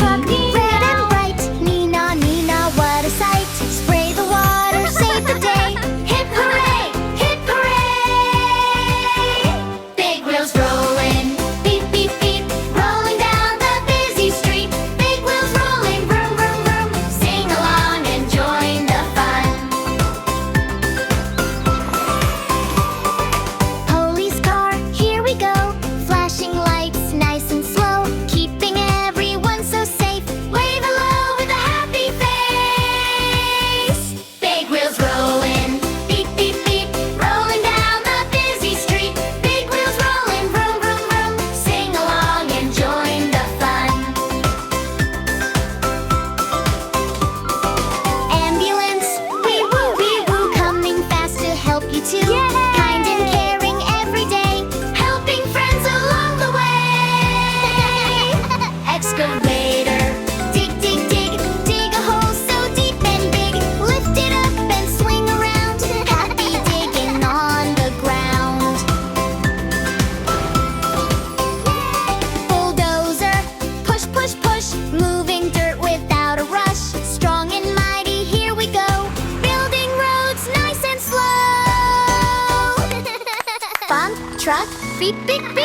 truck, Nina. Red and bright, Nina, Nina, what a sight. Spray the water, save the day. Hip hooray, hip hooray! Big wheels rolling, beep beep beep, rolling down the busy street. Big wheels rolling, vroom vroom vroom. Sing along and join the fun. Police car, here we go. Flashing lights, nice and slow. Keeping everyone so safe. Wave hello with a happy face. Big wheels rolling, beep beep beep, rolling down the busy street. Big wheels rolling, vroom vroom vroom. Sing along and join the fun. Ambulance, wee woo, coming fast to help you too. Kind and caring every day. Helping friends along the way. Excavator, dig, dig, dig, dig a hole so deep and big. Lift it up and swing around. Happy digging on the ground. Bulldozer, push, push, push, moving dirt without a rush. Strong and mighty, here we go. Building roads nice and slow. Bump truck, beep, beep, beep.